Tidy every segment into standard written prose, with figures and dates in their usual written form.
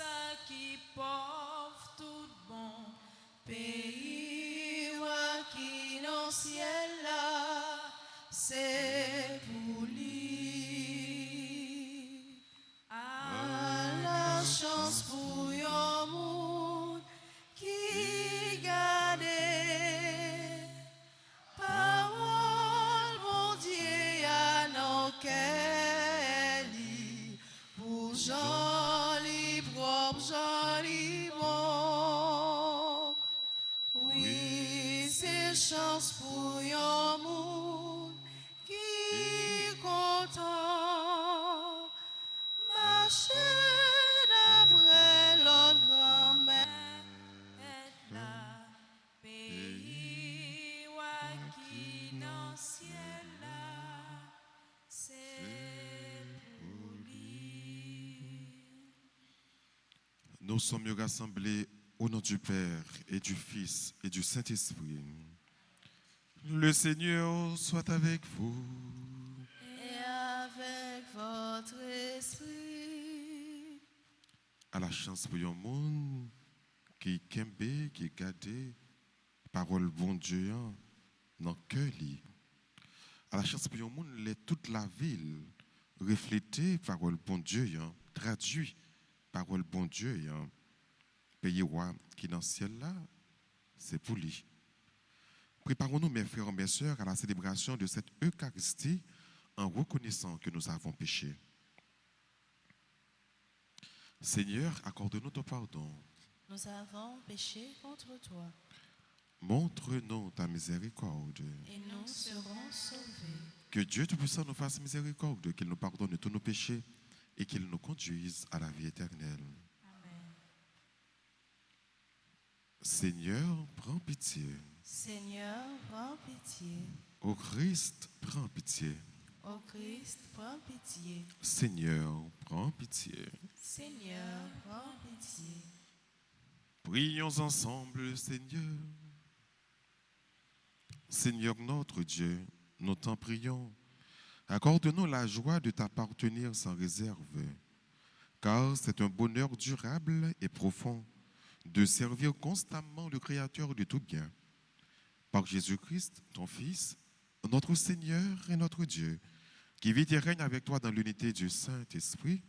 ça qui porte tout bon, pays ou qui dans le ciel là, c'est pour lui. À la chance pour yon monde qui garde parole, mon Dieu, à nos cœurs, pour joli, propre, joli, bon. Oui, c'est chance pour yon monde qui content, marcher d'après l'autre grand-mère, est là, pays ou qui dans le ciel là, c'est pour lui. Nous sommes rassemblés au nom du Père et du Fils et du Saint-Esprit. Le Seigneur soit avec vous. Et avec votre esprit. À la chance pour un monde qui kembe, qui garde parole bon Dieu dans le cœur. À la chance pour un monde, toute la ville refléter parole bon Dieu, traduit parole bon Dieu. Pays roi qui dans le ciel là, c'est pour lui. Préparons-nous, mes frères et mes sœurs, à la célébration de cette Eucharistie en reconnaissant que nous avons péché. Seigneur, accorde-nous ton pardon. Nous avons péché contre toi. Montre-nous ta miséricorde. Et nous serons sauvés. Que Dieu Tout-Puissant nous fasse miséricorde, qu'il nous pardonne de tous nos péchés et qu'il nous conduise à la vie éternelle. Amen. Seigneur, prends pitié. Seigneur, prends pitié. Ô Christ, prends pitié. Ô Christ, prends pitié. Seigneur, prends pitié. Seigneur, prends pitié. Prions ensemble le Seigneur. Seigneur notre Dieu, nous t'en prions. Accorde-nous la joie de t'appartenir sans réserve, car c'est un bonheur durable et profond de servir constamment le Créateur de tout bien. Par Jésus-Christ, ton Fils, notre Seigneur et notre Dieu, qui vit et règne avec toi dans l'unité du Saint-Esprit,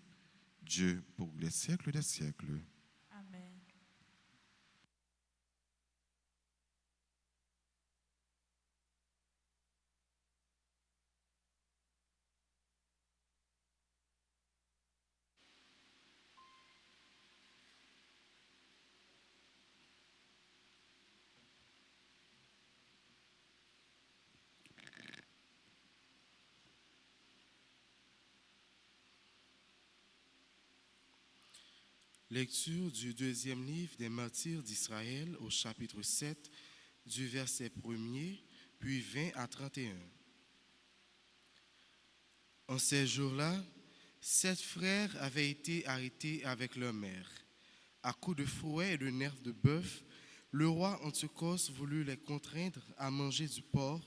Dieu pour les siècles des siècles. Amen. Lecture du deuxième livre des martyrs d'Israël au chapitre 7, du verset 1er, puis 20 à 31. En ces jours-là, 7 frères avaient été arrêtés avec leur mère. À coups de fouet et de nerfs de bœuf, le roi Antiochos voulut les contraindre à manger du porc,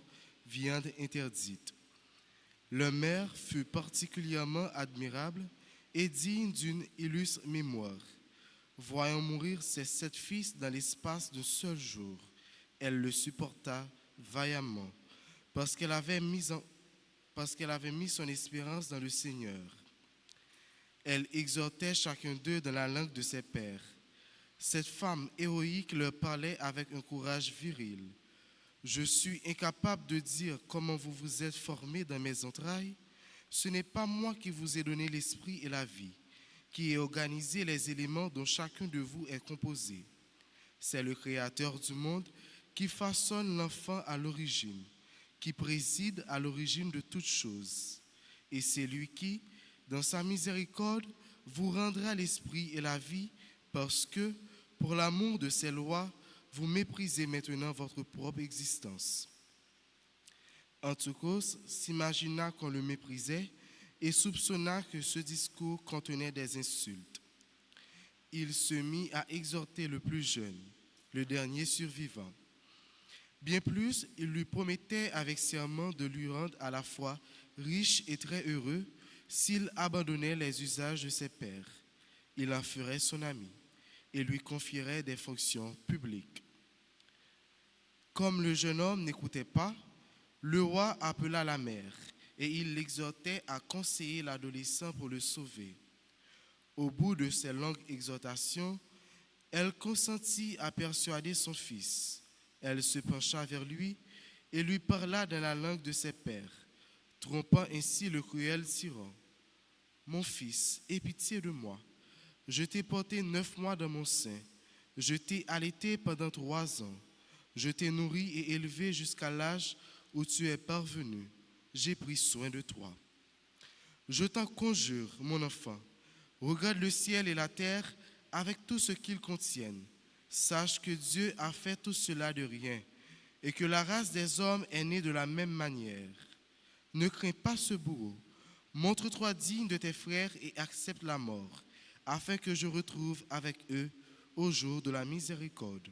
viande interdite. Leur mère fut particulièrement admirable et digne d'une illustre mémoire. Voyant mourir ses 7 fils dans l'espace d'un seul jour, elle le supporta vaillamment, parce qu'elle avait mis son espérance dans le Seigneur. Elle exhortait chacun d'eux dans la langue de ses pères. Cette femme héroïque leur parlait avec un courage viril. « Je suis incapable de dire comment vous vous êtes formés dans mes entrailles. Ce n'est pas moi qui vous ai donné l'esprit et la vie, qui ai organisé les éléments dont chacun de vous est composé. C'est le Créateur du monde qui façonne l'enfant à l'origine, qui préside à l'origine de toutes choses. Et c'est lui qui, dans sa miséricorde, vous rendra l'esprit et la vie, parce que, pour l'amour de ses lois, vous méprisez maintenant votre propre existence. » Antiochos s'imagina qu'on le méprisait et soupçonna que ce discours contenait des insultes. Il se mit à exhorter le plus jeune, le dernier survivant. Bien plus, il lui promettait avec serment de lui rendre à la fois riche et très heureux s'il abandonnait les usages de ses pères. il en ferait son ami et lui confierait des fonctions publiques. Comme le jeune homme n'écoutait pas, le roi appela la mère et il l'exhortait à conseiller l'adolescent pour le sauver. Au bout de ces longues exhortations, elle consentit à persuader son fils. Elle se pencha vers lui et lui parla dans la langue de ses pères, trompant ainsi le cruel tyran. « Mon fils, aie pitié de moi. Je t'ai porté 9 mois dans mon sein. Je t'ai allaité pendant 3 ans. Je t'ai nourri et élevé jusqu'à l'âge où tu es parvenu. J'ai pris soin de toi. Je t'en conjure, mon enfant, regarde le ciel et la terre avec tout ce qu'ils contiennent. Sache que Dieu a fait tout cela de rien et que la race des hommes est née de la même manière. Ne crains pas ce bourreau. Montre-toi digne de tes frères et accepte la mort, afin que je retrouve avec eux au jour de la miséricorde. »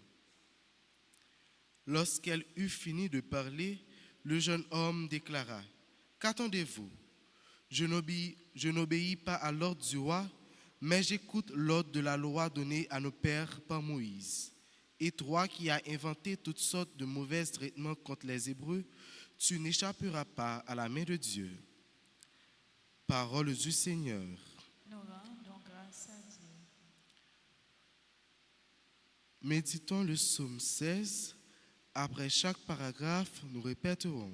Lorsqu'elle eut fini de parler, le jeune homme déclara, « Qu'attendez-vous ? Je n'obéis pas à l'ordre du roi, mais j'écoute l'ordre de la loi donnée à nos pères par Moïse. Et toi qui as inventé toutes sortes de mauvais traitements contre les Hébreux, tu n'échapperas pas à la main de Dieu. » Parole du Seigneur. Nous rendons grâce à Dieu. Méditons le psaume 16. Après chaque paragraphe, nous répéterons.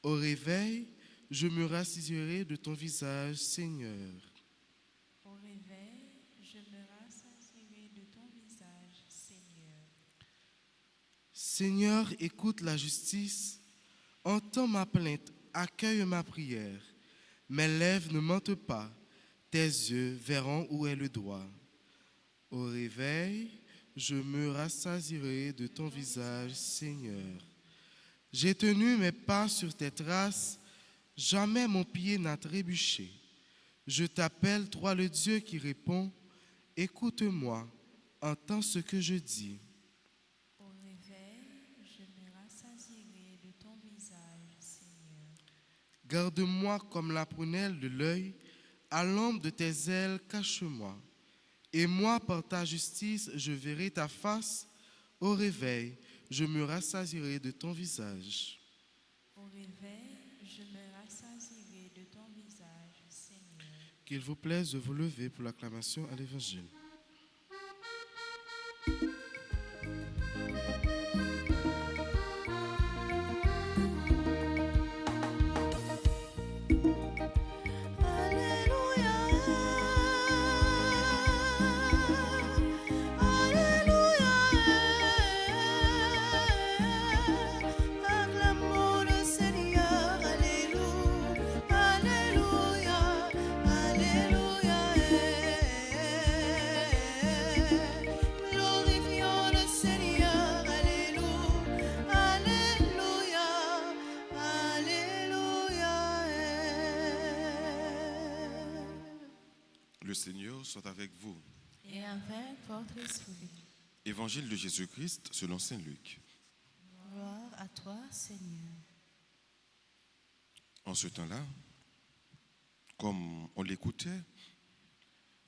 Au réveil, je me rassasierai de ton visage, Seigneur. Au réveil, je me rassasierai de ton visage, Seigneur. Seigneur, écoute la justice, entends ma plainte, accueille ma prière. Mes lèvres ne mentent pas, tes yeux verront où est le droit. Au réveil, je me rassasierai de ton visage, Seigneur. J'ai tenu mes pas sur tes traces, jamais mon pied n'a trébuché. Je t'appelle, toi le Dieu qui répond, écoute-moi, entends ce que je dis. Au réveil, je me rassasierai de ton visage, Seigneur. Garde-moi comme la prunelle de l'œil, à l'ombre de tes ailes, cache-moi. Et moi, par ta justice, je verrai ta face. Au réveil, je me rassasierai de ton visage. Au réveil, je me rassasierai de ton visage, Seigneur. Qu'il vous plaise de vous lever pour l'acclamation à l'Évangile. Le Seigneur soit avec vous. Et avec votre esprit. Évangile de Jésus-Christ selon saint Luc. Gloire à toi, Seigneur. En ce temps-là, comme on l'écoutait,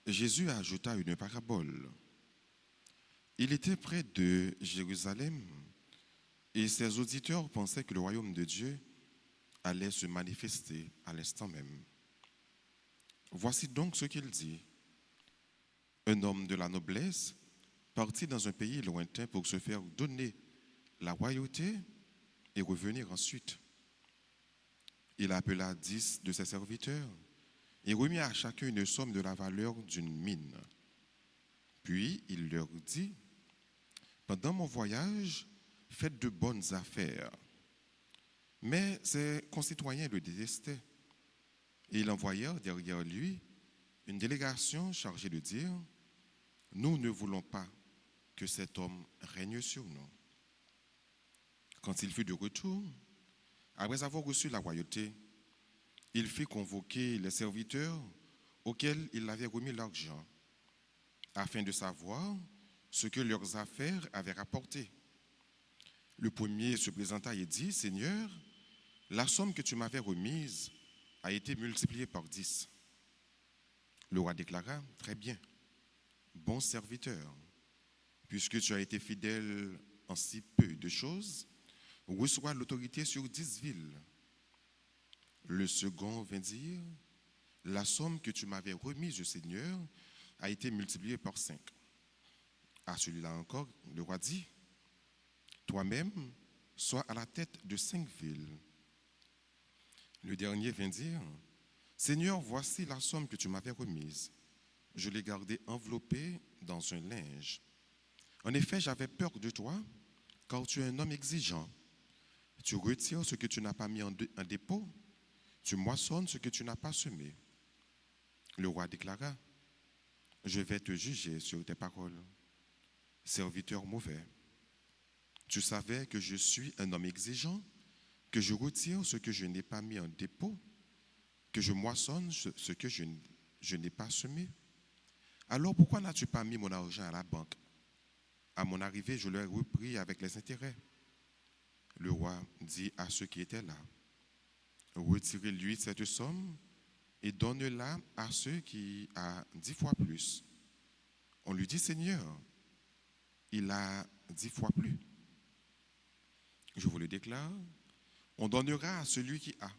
Jésus ajouta une parabole. Il était près de Jérusalem et ses auditeurs pensaient que le royaume de Dieu allait se manifester à l'instant même. Voici donc ce qu'il dit. Un homme de la noblesse partit dans un pays lointain pour se faire donner la royauté et revenir ensuite. Il appela 10 de ses serviteurs et remit à chacun une somme de la valeur d'une mine. Puis il leur dit, « Pendant mon voyage, faites de bonnes affaires. » Mais ses concitoyens le détestaient. Et ils envoyèrent derrière lui une délégation chargée de dire, « Nous ne voulons pas que cet homme règne sur nous. » Quand il fut de retour, après avoir reçu la royauté, il fit convoquer les serviteurs auxquels il avait remis l'argent, afin de savoir ce que leurs affaires avaient rapporté. Le premier se présenta et dit, « Seigneur, la somme que tu m'avais remise a été multipliée par 10. » Le roi déclara, très bien, bon serviteur, puisque tu as été fidèle en si peu de choses, reçois l'autorité sur 10 villes. Le second vint dire, la somme que tu m'avais remise, Seigneur, a été multipliée par 5. À celui-là encore, le roi dit, toi-même, sois à la tête de 5 villes. Le dernier vint dire, Seigneur, voici la somme que tu m'avais remise. Je l'ai gardée enveloppée dans un linge. En effet, j'avais peur de toi, car tu es un homme exigeant. Tu retires ce que tu n'as pas mis en dépôt, tu moissonnes ce que tu n'as pas semé. Le roi déclara, je vais te juger sur tes paroles. Serviteur mauvais, tu savais que je suis un homme exigeant, que je retire ce que je n'ai pas mis en dépôt, que je moissonne ce que je n'ai pas semé. Alors pourquoi n'as-tu pas mis mon argent à la banque? À mon arrivée, je l'ai repris avec les intérêts. Le roi dit à ceux qui étaient là, retirez-lui cette somme et donne-la à ceux qui a 10 fois plus. On lui dit, Seigneur, il a 10 fois plus. Je vous le déclare, on donnera à celui qui a.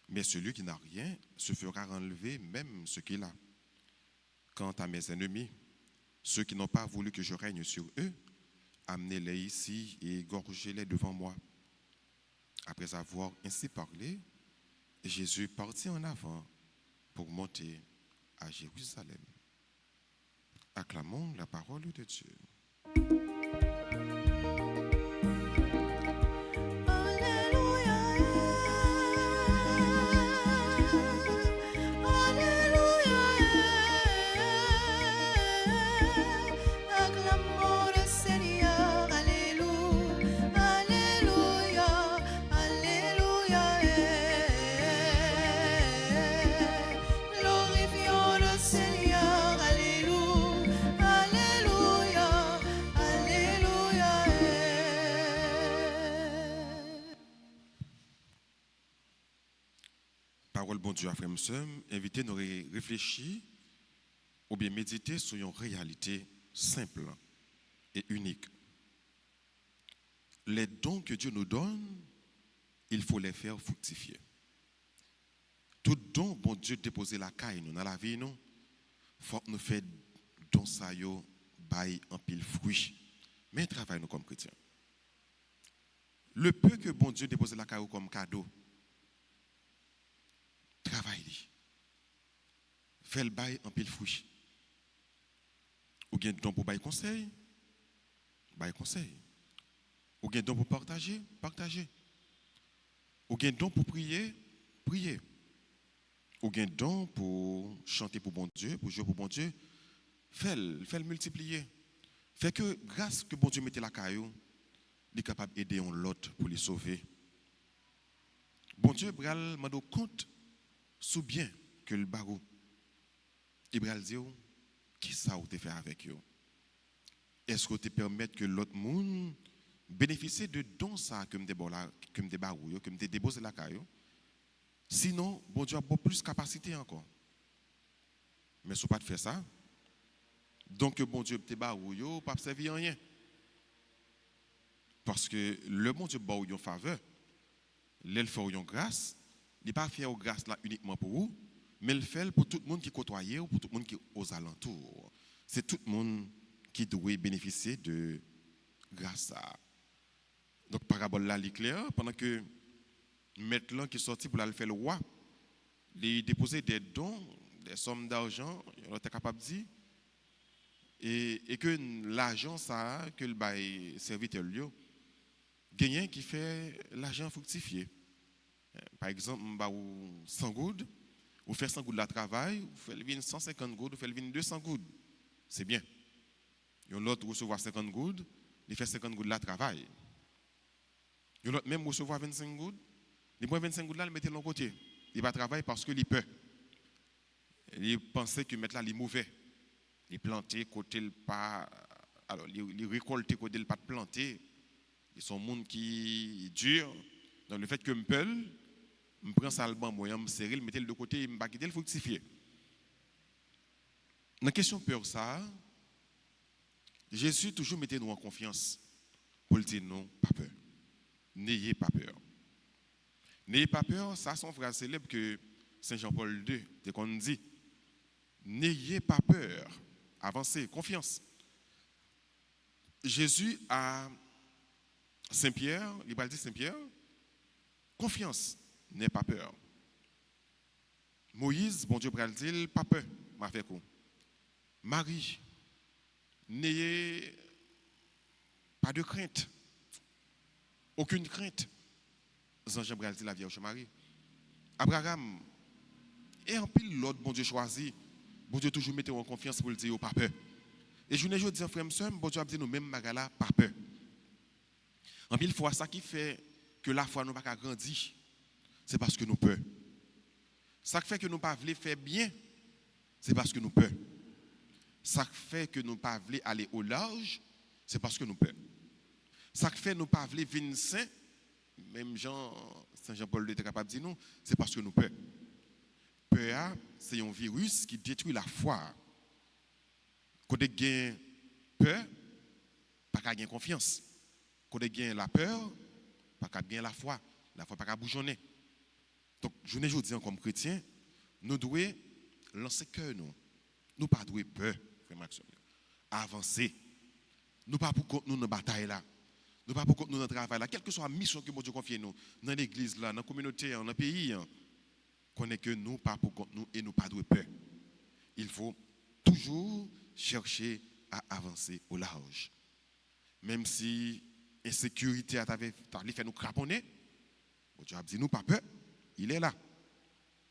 Mais celui qui n'a rien se fera enlever même ce qu'il a. Quant à mes ennemis, ceux qui n'ont pas voulu que je règne sur eux, amenez-les ici et égorgez-les devant moi. Après avoir ainsi parlé, Jésus partit en avant pour monter à Jérusalem. Acclamons la parole de Dieu. Parole bon Dieu, frères et sœurs, invitez nous à réfléchir ou bien méditer sur une réalité simple et unique. Les dons que Dieu nous donne, il faut les faire fructifier. Tout don, bon Dieu, déposer la caille nous dans la vie, nous, faut que nous fassions don ça yo, bail en pile fruit. Mais travaille nous comme chrétiens. Le peu que bon Dieu dépose la caille comme cadeau, travaille. Fais le bail en pile fruit. Ou bien don pour bail conseil, bail conseil. Ou bien don pour partager, partager. Ou bien don pour prier, prier. Ou bien don pour chanter pour bon Dieu, pour jouer pour bon Dieu, fais-le multiplier. Fait que grâce que bon Dieu mette la caillou, il est capable d'aider l'autre pour les sauver. Bon Dieu bral mando compte sous bien que le barou. Il bral dire qui ça ou te fait avec eux. Est-ce que tu permets que l'autre monde bénéficie de dons ça que me débarou, que me débose la caillou? Sinon, bon Dieu a beaucoup plus de capacité encore. Mais si pas de faire ça, donc bon Dieu te barou, pas servir rien. Parce que le bon Dieu barou en faveur, il fait une grâce, il n'est pas fait une grâce là uniquement pour vous, mais il fait pour tout le monde qui côtoie ou pour tout le monde qui est aux alentours. C'est tout le monde qui doit bénéficier de grâce à. Donc parabole là, il est clair, pendant que maître qui est sorti pour aller faire le roi, il déposait des dons, des sommes d'argent, il était capable de dire, et que l'argent ça que le bail serviteur lui gagnant qui fait l'argent fructifier. Par exemple, ou 100 goudes, ou faire 100 goudes de travail, ou faire 150 goudes, ou faire 200 goudes. C'est bien. Et l'autre recevoir 50 goudes, il fait 50 goudes de travail. Et l'autre même recevoir 25 goudes, il prend 25 goudes là, il met de l'autre côté. Il va travailler parce qu'il peut. Il pensait que mettre là, il est mauvais. Il planter côté le pas, alors il récolter côté le pas de planter. Ils sont monde qui dur. Donc le fait que me prend ça le banc, moi, me serrer, le mettre de côté, me pas quitter le fructifier. la question peur, ça, Jésus toujours mettait nous en confiance pour le dire non, pas peur. N'ayez pas peur. N'ayez pas peur, ça, c'est une phrase célèbre que Saint Jean-Paul II, dès qu'on dit, n'ayez pas peur, avancez, confiance. Jésus a Saint-Pierre, il va dire Saint-Pierre, confiance, n'aie pas peur. Moïse, bon Dieu, va le dire, pas peur, m'a fait quoi? Marie, n'ayez pas de crainte, aucune crainte. Jean va le dire la Vierge Marie. Abraham, et en pile l'autre, bon Dieu choisi, bon Dieu toujours mettez en confiance pour le dire, pas peur. Et je ne dis, frère, monsieur, bon Dieu a dit nous même là, pas peur. En pile fois, ça qui fait que la foi nous pas grandir, c'est parce que nous peur. Ça qui fait que nous pas voulons faire bien, c'est parce que nous peur. Ça qui fait que nous pas voulons aller au large, c'est parce que nous peur. Ça qui fait que nous pas voulons venir saint, même Saint Jean-Paul était capable de dire nous, c'est parce que nous peur. Peur, c'est un virus qui détruit la foi. Quand on a peur, pas qu'à gagner confiance. Quand on a la peur, pas qu'à gagner la foi pas qu'à bougeonner. Donc, je ne dis comme chrétien, nous devons lancer cœur nous. Nous pas devons peur, frère Maxime. Avancer. Nous pas pour contre nous dans bataille là. Nous pas pour contre nous dans travail là. Quelle que soit la mission que Dieu confie nous, dans l'église là, dans la communauté, dans le pays, connaît que nous pas pour contre nous et nous pas devons peur. Il faut toujours chercher à avancer au large. Même si l'insécurité a fait nous craponner, Dieu a dit nous pas peur, il est là.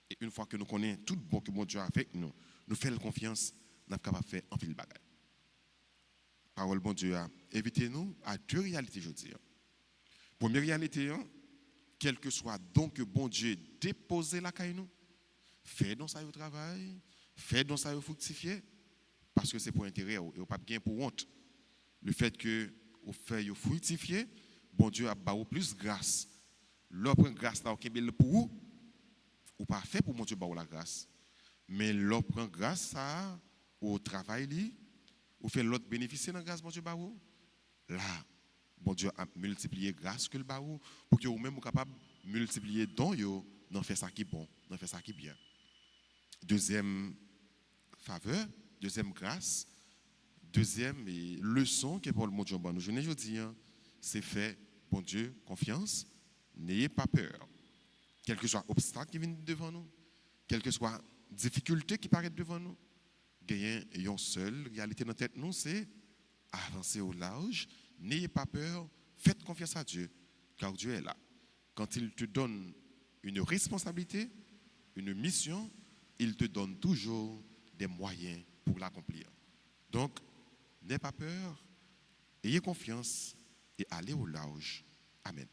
Et une fois que nous connaissons tout le bon que mon Dieu a fait, nous faisons confiance, nous sommes capables de faire un pile bagage. Parole bon Dieu a invité nous à deux réalités, je dis. Première réalité, quel que soit don que bon Dieu déposé la caille nous, fait dans ça au travail, fait dans ça au fructifier, parce que c'est pour intérêt et pas bien pour honte. Le fait que vous faites fructifier, bon Dieu a bas plus grâce. L'autre grâce là pour vous, ou pas fait pour mon Dieu la grâce. Mais l'autre grâce ça au travail ou fait l'autre bénéficier de la grâce mon Dieu vous. Là, bon Dieu a multiplié grâce que le baou pour que vous même capable multiplier don yo, d'en faire ça qui est bon, d'en faire ça qui est bien. Deuxième faveur, deuxième grâce, deuxième leçon que pour le mon Dieu bon nous je ne dis c'est fait bon Dieu confiance, n'ayez pas peur. Quel que soit obstacle qui vient devant nous, quelle que soit difficulté qui paraît devant nous, gagner une seule réalité dans la tête nous c'est avancer au large, n'ayez pas peur, faites confiance à Dieu car Dieu est là. Quand il te donne une responsabilité, une mission, il te donne toujours des moyens pour l'accomplir. Donc, n'ayez pas peur, ayez confiance et allez au large. Amen.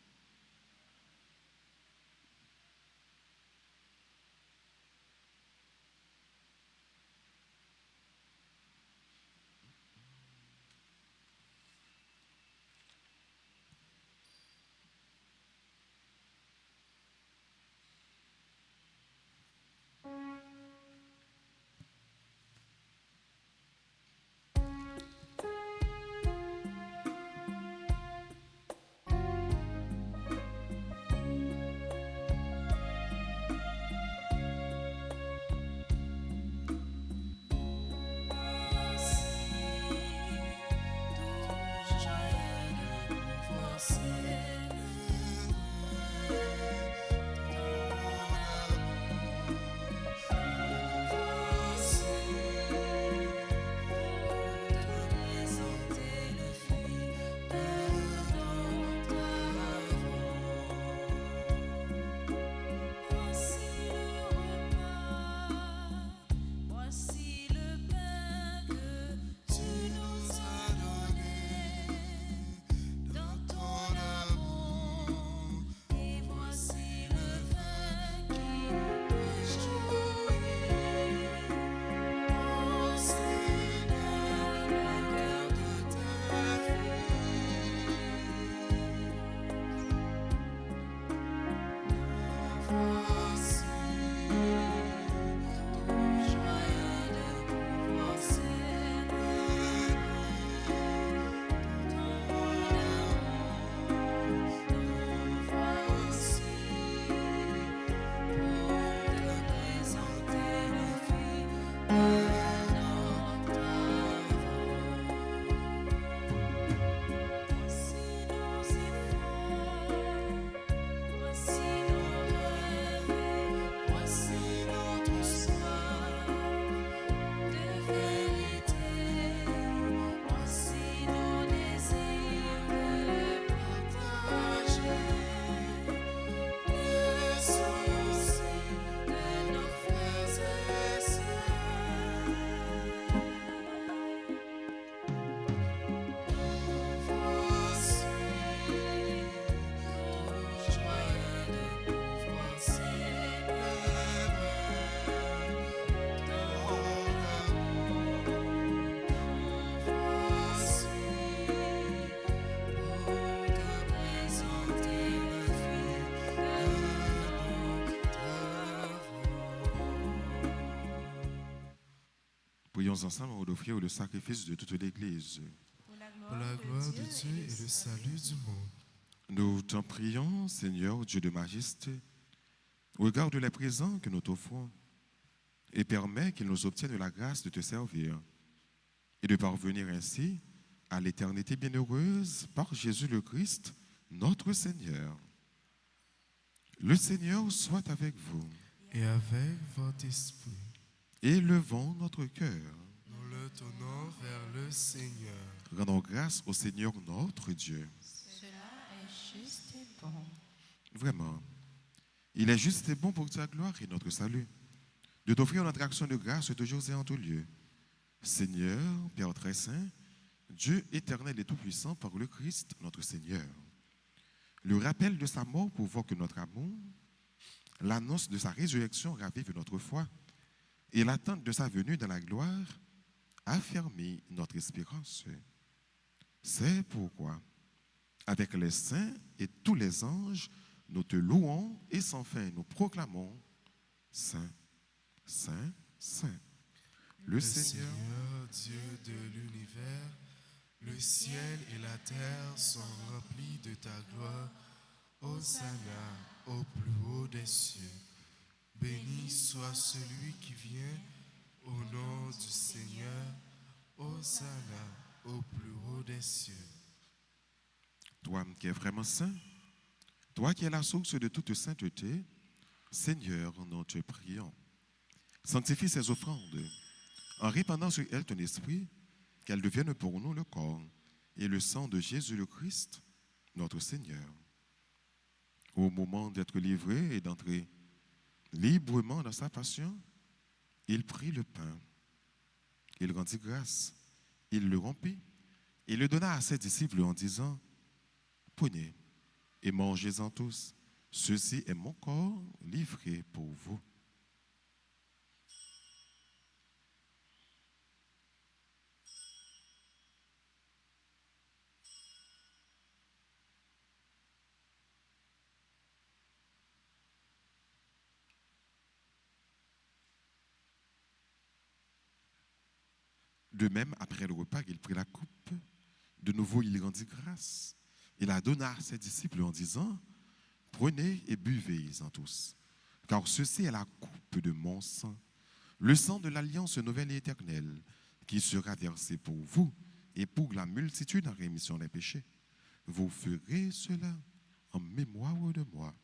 Prions ensemble d'offrir le sacrifice de toute l'Église. Pour la Pour la gloire de Dieu et le salut du monde. Nous t'en prions, Seigneur, Dieu de majesté, regarde les présents que nous t'offrons et permets qu'ils nous obtiennent la grâce de te servir et de parvenir ainsi à l'éternité bienheureuse par Jésus le Christ, notre Seigneur. Le Seigneur soit avec vous. Et avec votre esprit, Élevons notre cœur. nous le tournons vers le Seigneur. Rendons grâce au Seigneur notre Dieu. Cela est juste et bon. Vraiment, il est juste et bon pour ta gloire et notre salut, de t'offrir notre action de grâce toujours et en tout lieu. Seigneur, Père très saint, Dieu éternel et tout-puissant par le Christ, notre Seigneur. Le rappel de sa mort provoque notre amour, l'annonce de sa résurrection ravive notre foi, et l'attente de sa venue dans la gloire affermit notre espérance. C'est pourquoi, avec les saints et tous les anges, nous te louons et sans fin nous proclamons Saint, Saint, Saint. Le Seigneur, Dieu de l'univers, le ciel et la terre sont remplis de ta gloire. Hosanna au plus haut des cieux. Béni soit celui qui vient au nom du Seigneur. Hosanna au plus haut des cieux. toi qui es vraiment saint, toi qui es la source de toute sainteté, Seigneur, nous te prions. Sanctifie ces offrandes en répandant sur elles ton esprit, qu'elles deviennent pour nous le corps et le sang de Jésus le Christ, notre Seigneur. Au moment d'être livré et d'entrer librement dans sa passion, il prit le pain, il rendit grâce, il le rompit et le donna à ses disciples en disant, prenez et mangez-en tous, ceci est mon corps livré pour vous. De même, après le repas, il prit la coupe. De nouveau, il rendit grâce. Il la donna à ses disciples en disant, prenez et buvez-en tous, car ceci est la coupe de mon sang, le sang de l'alliance nouvelle et éternelle, qui sera versé pour vous et pour la multitude en rémission des péchés. Vous ferez cela en mémoire de moi.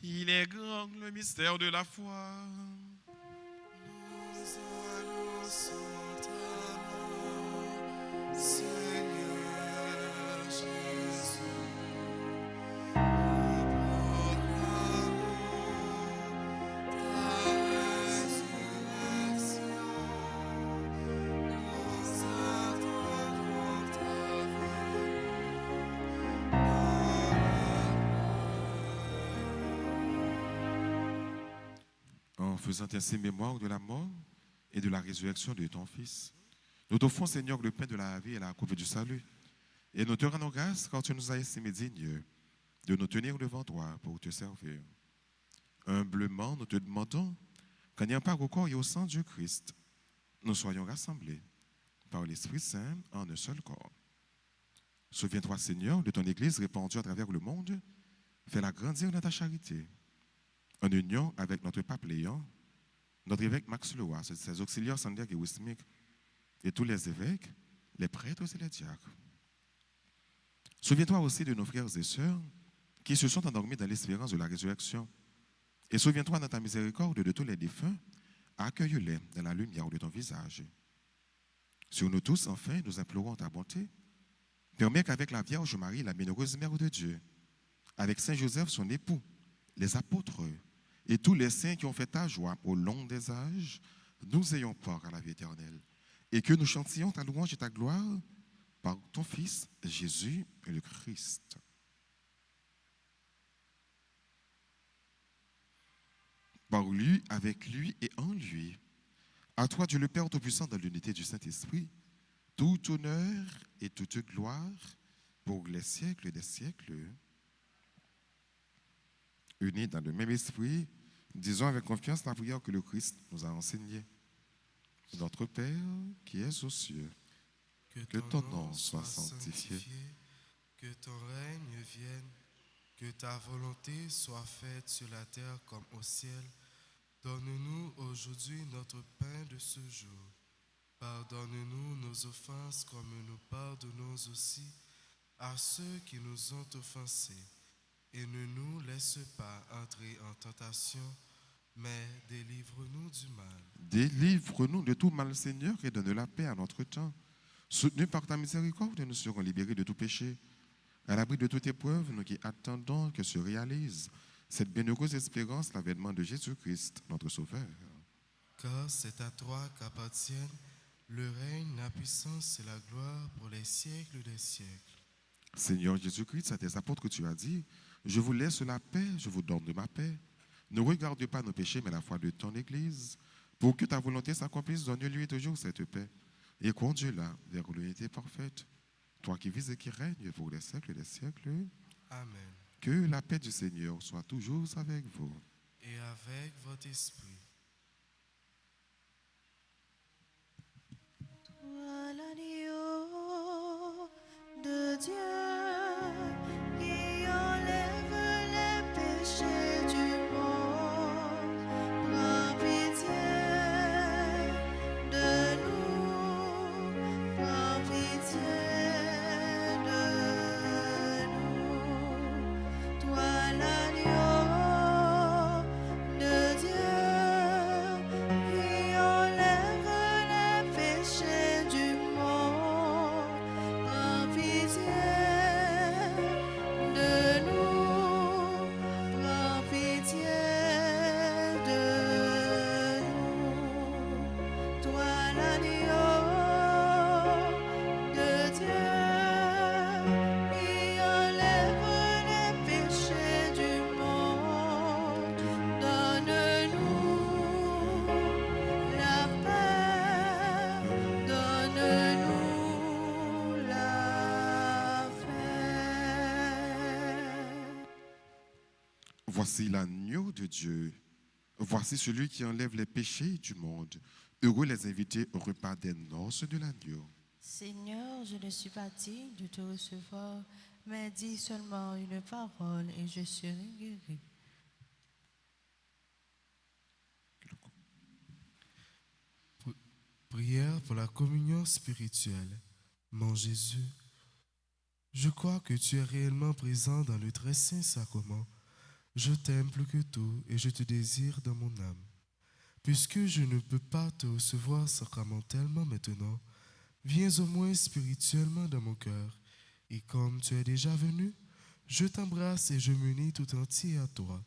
Il est grand le mystère de la foi. Nous annonçons ta mort, Seigneur Jésus. Nous proclamons ta résurrection. Nous attendons ta En faisant ainsi mémoire de la mort et de la résurrection de ton Fils, nous t'offrons, Seigneur, le pain de la vie et la coupe du salut. Et nous te rendons grâce quand tu nous as estimés dignes de nous tenir devant toi pour te servir. Humblement, nous te demandons qu'en ayant part au corps et au sang du Christ, nous soyons rassemblés par l'Esprit Saint en un seul corps. Souviens-toi, Seigneur, de ton Église répandue à travers le monde. Fais-la grandir dans ta charité. En union avec notre pape Léon, notre évêque Max Leroy, ses auxiliaires Sander et Wismik, et tous les évêques, les prêtres et les diacres. Souviens-toi aussi de nos frères et sœurs qui se sont endormis dans l'espérance de la résurrection. Et souviens-toi dans ta miséricorde de tous les défunts, accueille-les dans la lumière de ton visage. Sur nous tous, enfin, nous implorons ta bonté. Permets qu'avec la Vierge Marie, la bienheureuse Mère de Dieu, avec Saint Joseph, son époux, les apôtres et tous les saints qui ont fait ta joie au long des âges, nous ayons part à la vie éternelle et que nous chantions ta louange et ta gloire par ton Fils Jésus le Christ. par lui, avec lui et en lui. À toi, Dieu le Père Tout-Puissant, dans l'unité du Saint-Esprit, tout honneur et toute gloire pour les siècles des siècles. Unis dans le même esprit, disons avec confiance la prière que le Christ nous a enseignée. Notre Père qui es aux cieux, que ton nom soit sanctifié, que ton règne vienne, que ta volonté soit faite sur la terre comme au ciel. Donne-nous aujourd'hui notre pain de ce jour. Pardonne-nous nos offenses comme nous pardonnons aussi à ceux qui nous ont offensés. Et ne nous laisse pas entrer en tentation, mais délivre-nous du mal. Délivre-nous de tout mal, Seigneur, et donne la paix à notre temps. Soutenus par ta miséricorde, nous serons libérés de tout péché. À l'abri de toute épreuve, nous qui attendons que se réalise cette bienheureuse espérance, l'avènement de Jésus-Christ, notre Sauveur. Car c'est à toi qu'appartiennent le règne, la puissance et la gloire pour les siècles des siècles. Seigneur Jésus-Christ, à tes apôtres que tu as dit, je vous laisse la paix, je vous donne de ma paix. Ne regarde pas nos péchés, mais la foi de ton Église. Pour que ta volonté s'accomplisse, donne-lui toujours cette paix. Et conduis-la vers l'unité parfaite. Toi qui vis et qui règnes pour les siècles des siècles. Amen. Que la paix du Seigneur soit toujours avec vous. Et avec votre esprit. Toi l'agneau de Dieu qui enlève les péchés du monde, prends pitié de nous, prends pitié de nous. Toi l'agneau de Dieu qui enlève les péchés du monde, prends pitié de nous, prends pitié de nous. Toi l'agneau de Dieu qui enlève les péchés du monde, donne-nous la paix, donne-nous la paix. Voici l'agneau de Dieu. Voici celui qui enlève les péchés du monde. Heureux les invités au repas des noces de l'agneau. Seigneur, je ne suis pas digne de te recevoir, mais dis seulement une parole et je serai guéri. Prière pour la communion spirituelle. Mon Jésus, je crois que tu es réellement présent dans le très saint sacrement. Je t'aime plus que tout et je te désire dans mon âme. Puisque je ne peux pas te recevoir sacramentellement maintenant, viens au moins spirituellement dans mon cœur. Et comme tu es déjà venu, je t'embrasse et je m'unis tout entier à toi.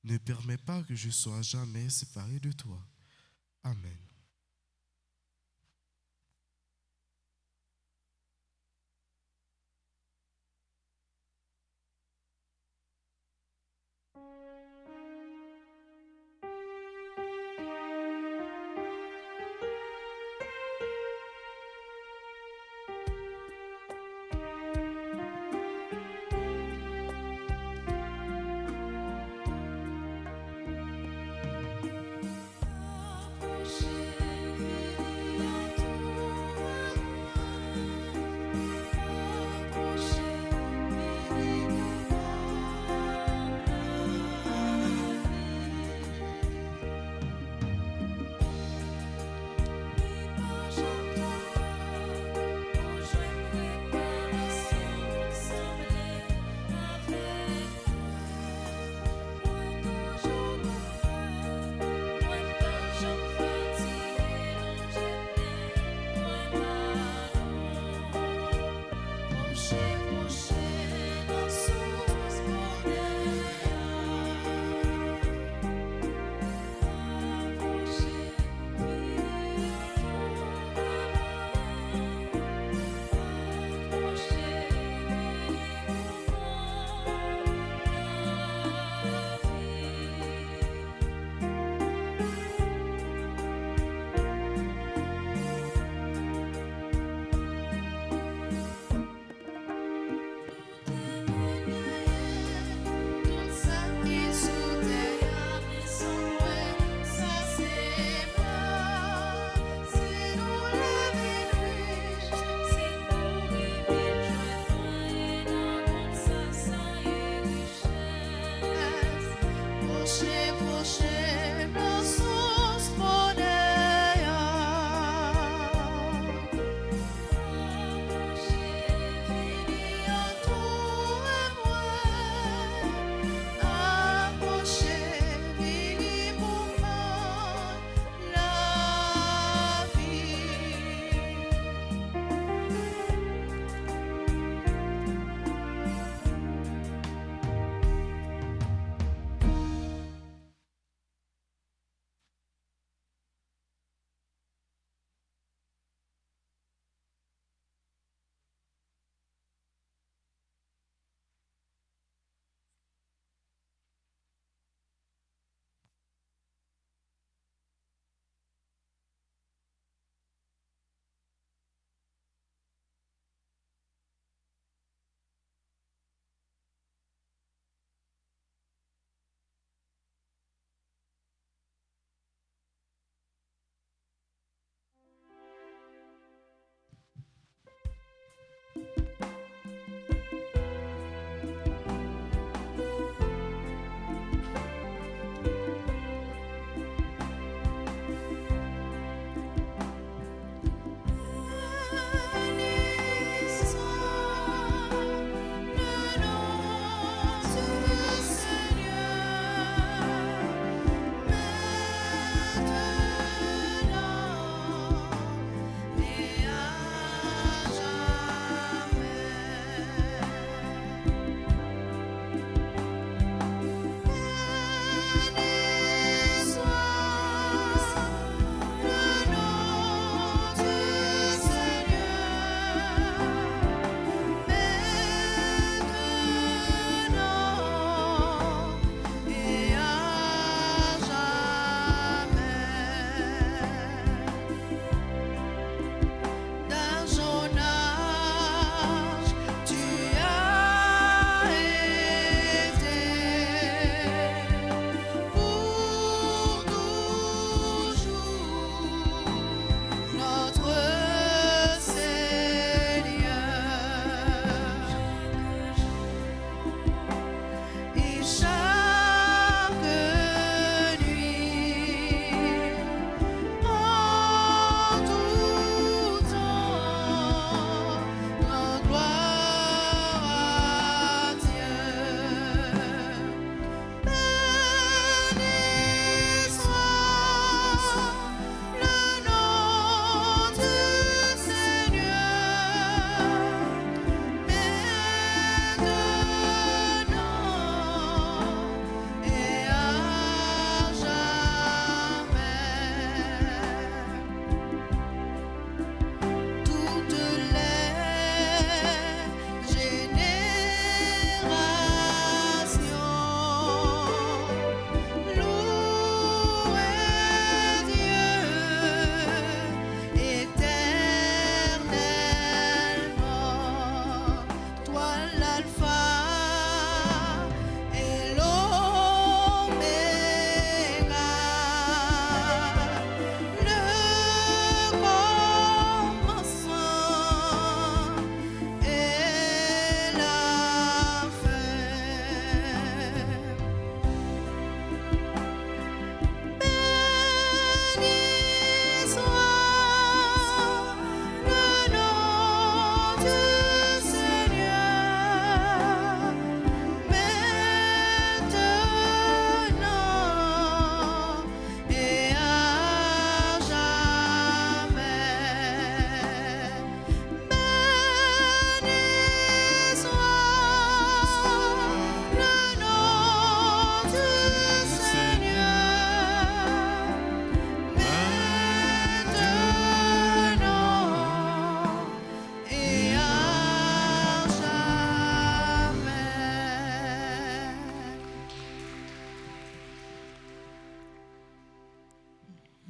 Ne permets pas que je sois jamais séparé de toi. Amen. Approchez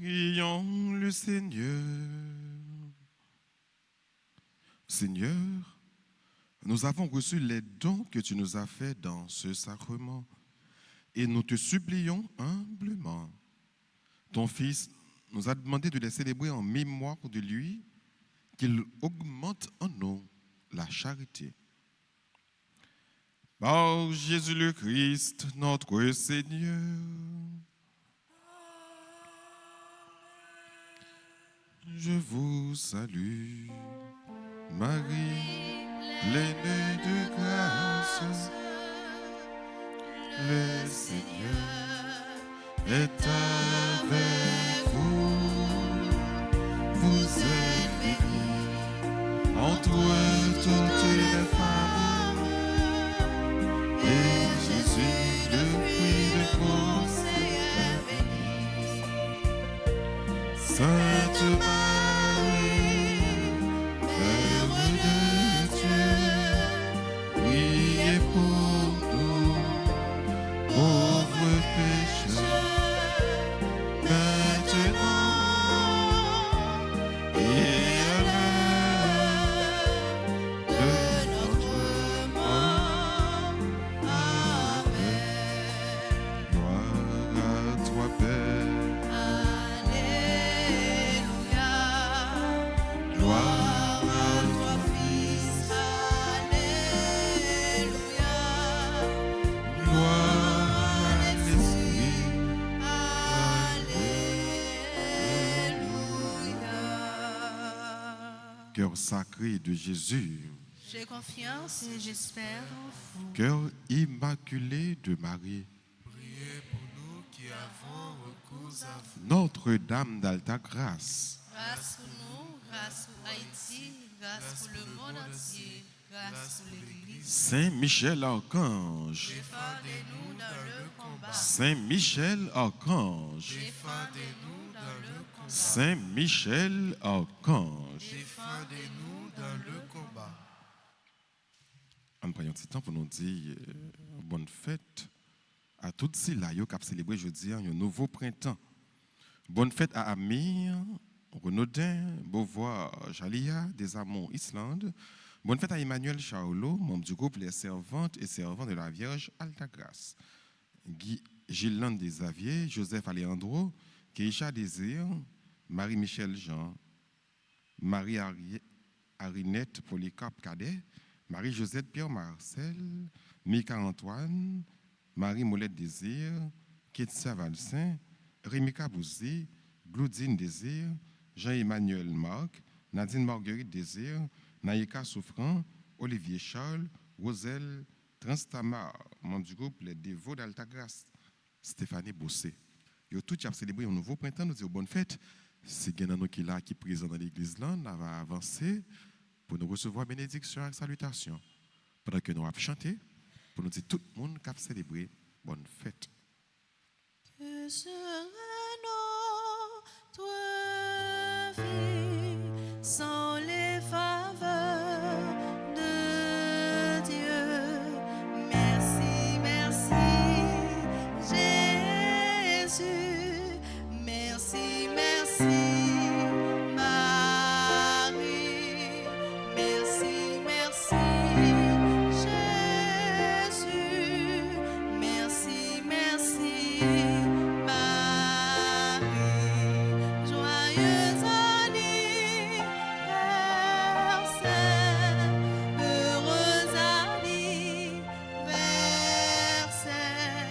Prions le Seigneur. Seigneur, nous avons reçu les dons que tu nous as faits dans ce sacrement et nous te supplions humblement. Ton Fils nous a demandé de les célébrer en mémoire de lui, qu'il augmente en nous la charité. Par Jésus le Christ, notre Seigneur. Je vous salue, Marie, pleine de grâce. Le Seigneur est avec vous. Vous êtes bénie entre toutes les femmes. Et Jésus, le fruit de vos entrailles, est béni. Sainte Marie, Mère de Dieu, priez pour nous, pauvres pécheurs, maintenant et à l'heure de notre mort. Amen. Gloire à toi, Père. Alléluia. Gloire à toi, Fils. Alléluia. gloire à l'Esprit. Alléluia. Cœur sacré de Jésus, J'ai confiance et j'espère en vous. cœur immaculé de Marie, Priez pour nous qui avons recours à vous. Notre-Dame d'Alta Grâce, Grâce pour nous, grâce pour Haïti, grâce pour le monde entier, grâce pour l'Église. Saint Michel Archange, Défendez-nous dans le combat. Saint Michel Archange, Défendez-nous dans le combat. Saint Michel Archange. Défendez-nous dans le combat. On prend un petit temps pour nous dire bonne fête à toutes celles là qui ont célébré jeudi un nouveau printemps. Bonne fête à Amir, Renaudin, Beauvoir, Jalia, des Amons, Islande. Bonne fête à Emmanuel Charlot, membre du groupe Les Servantes et Servants de la Vierge Alta Grâce. Gilles des Xavier, Joseph Alejandro, Keisha Désir, Marie-Michel Jean, Marie-Arinette Polycarpe Cadet, Marie-Josette Pierre-Marcel, Mika Antoine, Marie-Molette Désir, Kétia Valsin, Rémika Bouzé, Gloudine Désir, Jean-Emmanuel Marc, Nadine Marguerite Désir, Naïka Souffrant, Olivier Charles, Roselle, Transtamar, membre du groupe Les Dévots d'Alta Grâce, Stéphanie Bossé. Ils ont tous célébré un nouveau printemps, nous disons bonne fête. C'est Guénano qui est là, qui est présent dans l'église là, on va avancer pour nous recevoir bénédiction et salutation. Pendant que nous allons chanter, pour nous dire tout le monde qui a célébré bonne fête. Que serait notre vie sans les faveurs de Dieu? Merci, merci, Jésus. Merci, merci, Marie. Merci, merci, Jésus. Merci, merci, Marie. Joyeux anniversaire, heureux anniversaire,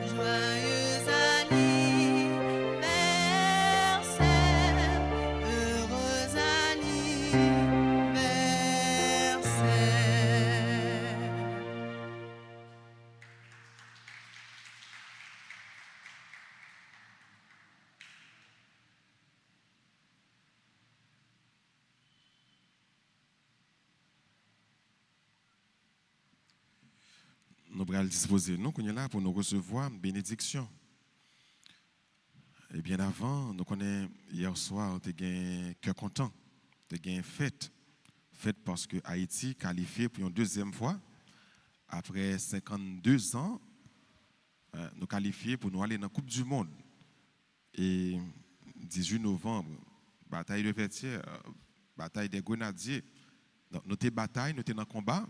joyeux anniversaire, heureux anniversaire. Nous allons disposer nous qu'on est là pour nous recevoir bénédiction. Et bien avant, nous connaissons hier soir, nous avons cœur content, nous avons fête. Fête parce que Haïti qualifié pour une deuxième fois, après 52 ans, nous qualifiés pour nous aller dans la Coupe du Monde. Et 18 novembre, bataille de Vertières, bataille des Grenadiers. Donc, nous avons bataille, nous sommes dans le combat,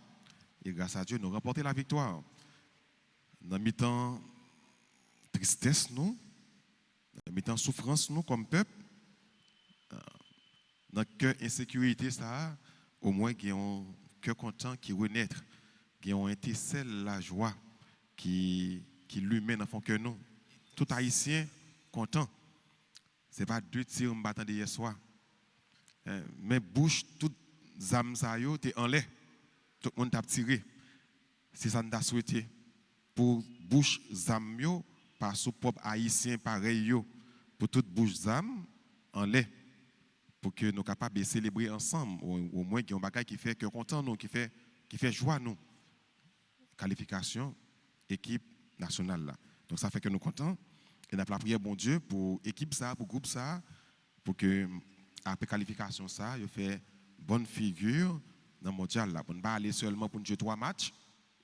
et grâce à Dieu, nous avons remporté la victoire. Dans le mi-temps, tristesse, nous, dans le mi-temps, souffrance, nous, comme peuple, dans le cœur insécurité, ça, au moins, il y a un cœur content qui renaît, qui a un étincelle la joie qui lui-même dans son cœur, nous. Tout haïtien content. Ce n'est pas 2 tirs me battant hier soir. Mais bouche, toute âme ça yo, t'es en l'air. Tout le monde t'a tiré. C'est ça qu'on a souhaité. Pour bouche zam yo, par sous propre haïtien pareil yo, pour toute bouche zam en l'air. Pour que nous soyons capables de célébrer ensemble, au moins qu'il y ait un bagage qui fait cœur content nous, qui fait joie nous. Qualification, équipe nationale là. Donc ça fait que nous sommes contents. Et nous avons la prière, bon Dieu, pour l'équipe ça, pour le groupe ça, pour que, après qualification ça, il fait bonne figure dans le mondial là. Pour ne pas aller seulement pour nous jouer 3 matchs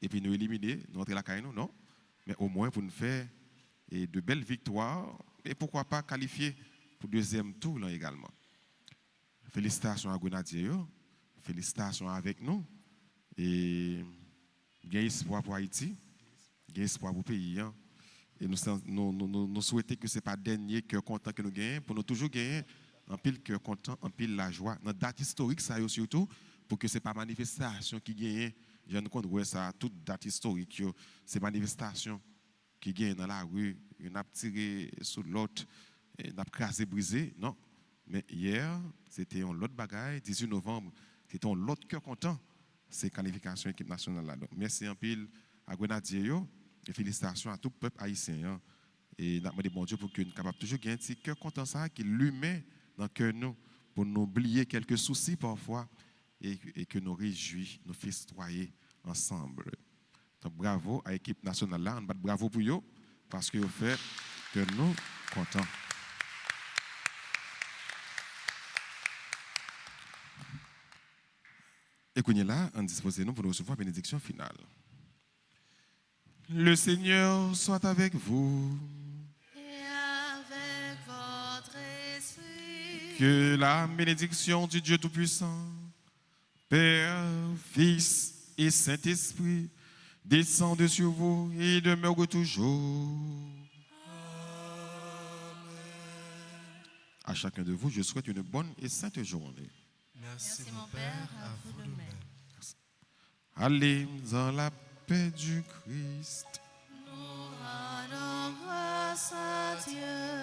et puis nous éliminer, nous entrer la caille, non. Mais au moins pour nous faire de belles victoires et pourquoi pas qualifier pour le 2e tour là également. Félicitations à Grenadier, félicitations avec nous et bien espoir pour Haïti, bien espoir pour le pays. Et nous souhaitons que ce n'est pas le dernier cœur content que nous gagnons, pour nous toujours gagner un pile cœur content, un pile la joie. Dans la date historique, ça surtout, pour que ce n'est pas manifestation qui gagne. Je ne compte ça, toute date historique, c'est manifestation qui gagne dans la rue, on a tiré sur l'autre, on a crasé, brisé. Non. Mais hier, c'était un autre bagaille, 18 novembre, c'était un autre cœur content, c'est qualification équipe nationale là. Donc, merci un pile à Grenadier. Et félicitations à tout le peuple haïtien. Et nous demandons bon Dieu pour que nous soyons capables de toujours gagner un petit cœur content ça, qui lui met dans le cœur nous, pour nous oublier quelques soucis parfois, et que nous réjouissons, nous festoyer ensemble. Donc bravo à l'équipe nationale là, on bat bravo pour eux, parce que vous fait que nous contents. Et qu'on est là, on dispose nous pour nous recevoir la bénédiction finale. Le Seigneur soit avec vous. Et avec votre esprit. Que la bénédiction du Dieu Tout-Puissant, Père, Fils et Saint-Esprit, descende sur vous et demeure toujours. Amen. À chacun de vous, je souhaite une bonne et sainte journée. Merci, Merci mon Père, à vous de même. Allez dans la paix du Christ. Nous rendons grâce à Dieu.